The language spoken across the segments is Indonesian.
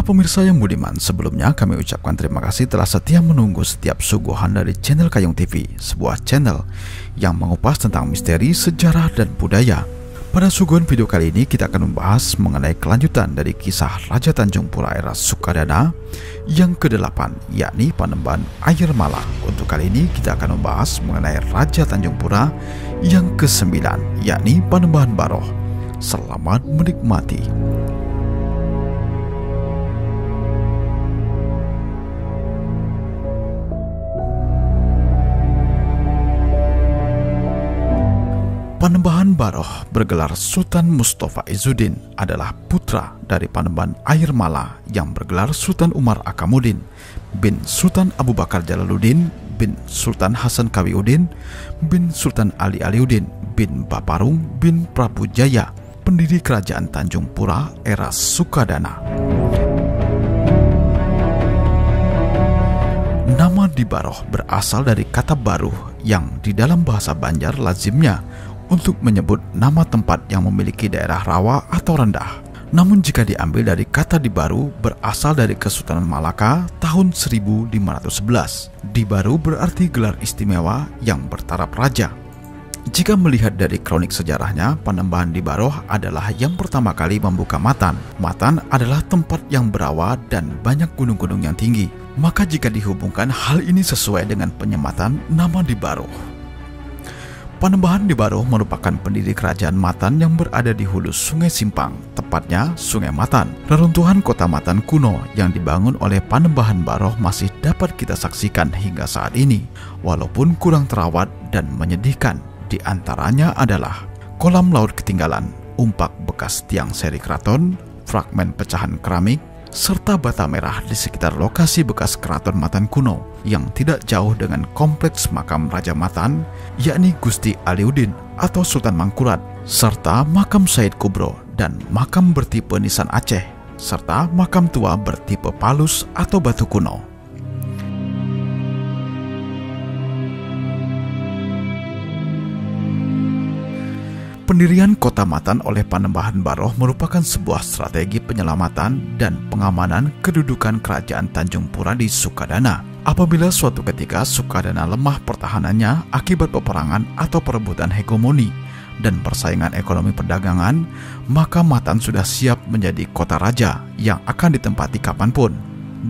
Para pemirsa yang budiman, sebelumnya kami ucapkan terima kasih telah setia menunggu setiap suguhan dari channel Kayong TV, sebuah channel yang mengupas tentang misteri, sejarah, dan budaya. Pada suguhan video kali ini kita akan membahas mengenai kelanjutan dari kisah Raja Tanjung Pura era Sukadana yang ke-8, yakni Panembahan Air Mala. Untuk kali ini kita akan membahas mengenai Raja Tanjung Pura yang ke-9, yakni Panembahan Baroh. Selamat menikmati. Panembahan Baroh bergelar Sultan Mustafa Izzuddin adalah putra dari Panembahan Air Mala yang bergelar Sultan Umar Akamuddin bin Sultan Abu Bakar Jalaluddin bin Sultan Hasan Kawiuddin bin Sultan Ali Aliuddin bin Baparung bin Prabu Jaya, pendiri Kerajaan Tanjung Pura era Sukadana. Nama di Baroh berasal dari kata baruh yang di dalam bahasa Banjar lazimnya untuk menyebut nama tempat yang memiliki daerah rawa atau rendah. Namun jika diambil dari kata di Baru berasal dari Kesultanan Malaka tahun 1511. Di Baru berarti gelar istimewa yang bertaraf raja. Jika melihat dari kronik sejarahnya, Panembahan di Baroh adalah yang pertama kali membuka Matan. Matan adalah tempat yang berawa dan banyak gunung-gunung yang tinggi. Maka jika dihubungkan hal ini sesuai dengan penyematan nama di Baroh. Panembahan di Baroh merupakan pendiri kerajaan Matan yang berada di hulu Sungai Simpang, tepatnya Sungai Matan. Reruntuhan kota Matan kuno yang dibangun oleh Panembahan Baroh masih dapat kita saksikan hingga saat ini, walaupun kurang terawat dan menyedihkan. Di antaranya adalah kolam laut ketinggalan, umpak bekas tiang seri keraton, fragmen pecahan keramik, serta bata merah di sekitar lokasi bekas keraton Matan kuno yang tidak jauh dengan kompleks makam Raja Matan, yakni Gusti Aliuddin atau Sultan Mangkurat, serta makam Said Kubro dan makam bertipe nisan Aceh, serta makam tua bertipe palus atau batu kuno. Pendirian kota Matan oleh Panembahan Baroh merupakan sebuah strategi penyelamatan dan pengamanan kedudukan kerajaan Tanjung Pura di Sukadana. Apabila suatu ketika Sukadana lemah pertahanannya akibat peperangan atau perebutan hegemoni dan persaingan ekonomi perdagangan, maka Matan sudah siap menjadi kota raja yang akan ditempati kapanpun.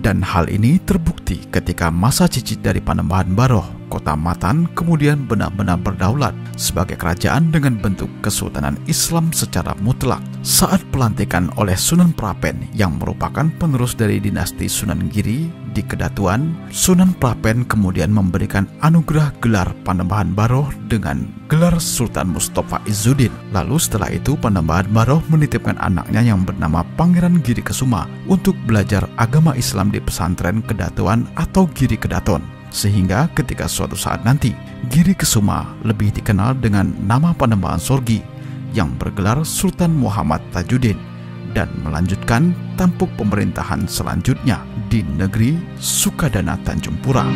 Dan hal ini terbukti ketika masa cicit dari Panembahan Baroh, kota Matan kemudian benar-benar berdaulat sebagai kerajaan dengan bentuk Kesultanan Islam secara mutlak. Saat pelantikan oleh Sunan Prapen yang merupakan penerus dari dinasti Sunan Giri di Kedatuan, Sunan Prapen kemudian memberikan anugerah gelar Panembahan Baroh dengan gelar Sultan Mustafa Izzuddin. Lalu setelah itu Panembahan Baroh menitipkan anaknya yang bernama Pangeran Giri Kesuma untuk belajar agama Islam di pesantren Kedatuan atau Giri Kedaton. Sehingga ketika suatu saat nanti Giri Kesuma lebih dikenal dengan nama Panembahan Sorgi yang bergelar Sultan Muhammad Tajuddin dan melanjutkan tampuk pemerintahan selanjutnya di negeri Sukadana Tanjung Pura.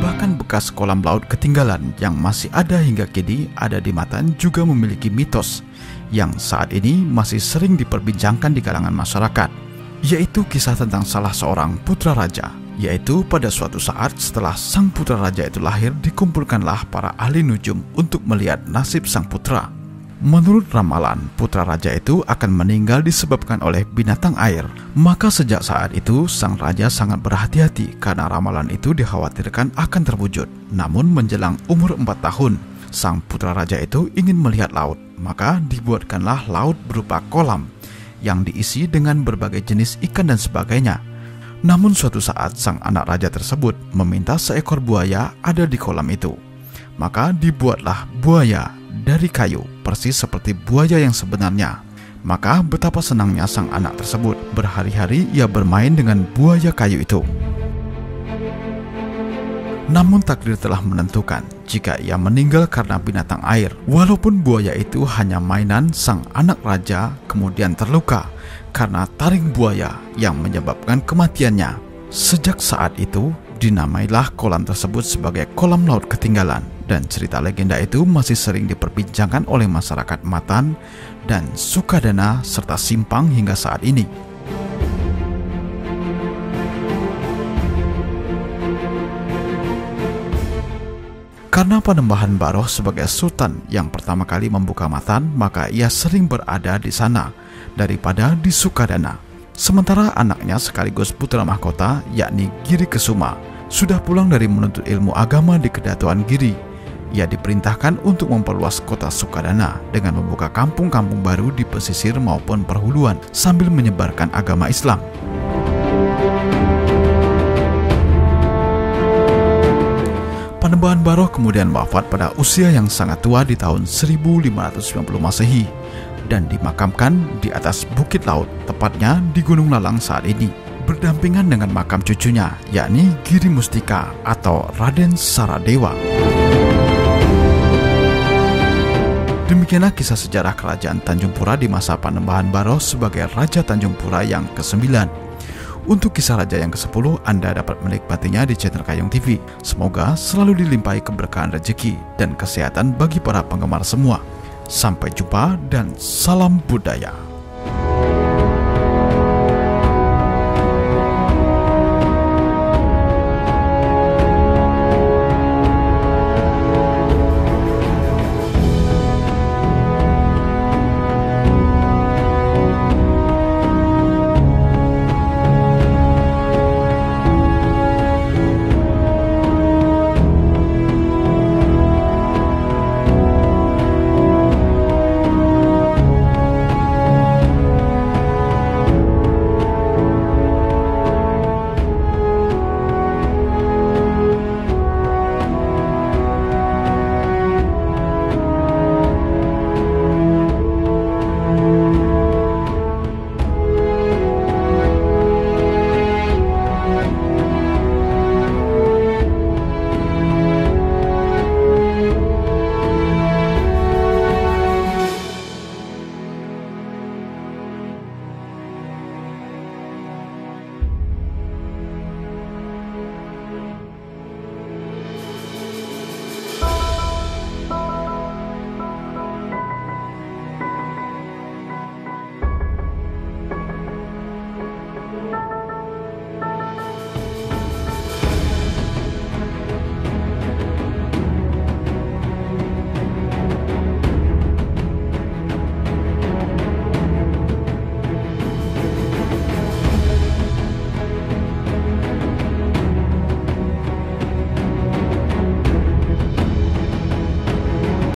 Bahkan bekas kolam laut ketinggalan yang masih ada hingga kini ada di Matan juga memiliki mitos yang saat ini masih sering diperbincangkan di kalangan masyarakat, yaitu kisah tentang salah seorang putra raja, yaitu pada suatu saat setelah sang putra raja itu lahir dikumpulkanlah para ahli nujum untuk melihat nasib sang putra. Menurut ramalan, putra raja itu akan meninggal disebabkan oleh binatang air. Maka sejak saat itu sang raja sangat berhati-hati karena ramalan itu dikhawatirkan akan terwujud. Namun menjelang umur 4 tahun, sang putra raja itu ingin melihat laut, maka dibuatkanlah laut berupa kolam yang diisi dengan berbagai jenis ikan dan sebagainya. Namun suatu saat sang anak raja tersebut meminta seekor buaya ada di kolam itu. Maka dibuatlah buaya dari kayu, persis seperti buaya yang sebenarnya. Maka betapa senangnya sang anak tersebut, berhari-hari ia bermain dengan buaya kayu itu. Namun takdir telah menentukan jika ia meninggal karena binatang air. Walaupun buaya itu hanya mainan, sang anak raja kemudian terluka karena taring buaya yang menyebabkan kematiannya. Sejak saat itu dinamailah kolam tersebut sebagai kolam laut ketinggalan. Dan cerita legenda itu masih sering diperbincangkan oleh masyarakat Matan dan Sukadana serta Simpang hingga saat ini. Karena Panembahan Baroh sebagai sultan yang pertama kali membuka Matan, maka ia sering berada di sana daripada di Sukadana. Sementara anaknya sekaligus putra mahkota, yakni Giri Kesuma, sudah pulang dari menuntut ilmu agama di Kedatuan Giri. Ia diperintahkan untuk memperluas kota Sukadana dengan membuka kampung-kampung baru di pesisir maupun perhuluan sambil menyebarkan agama Islam. Panembahan Baroh kemudian wafat pada usia yang sangat tua di tahun 1590 Masehi dan dimakamkan di atas Bukit Laut, tepatnya di Gunung Lalang saat ini, berdampingan dengan makam cucunya, yakni Giri Mustika atau Raden Saradewa. Demikianlah kisah sejarah Kerajaan Tanjung Pura di masa Panembahan Baroh sebagai Raja Tanjung Pura yang ke-9. Untuk kisah raja yang ke-10, Anda dapat menikmatinya di channel Kayong TV. Semoga selalu dilimpahi keberkahan rezeki dan kesehatan bagi para penggemar semua. Sampai jumpa dan salam budaya.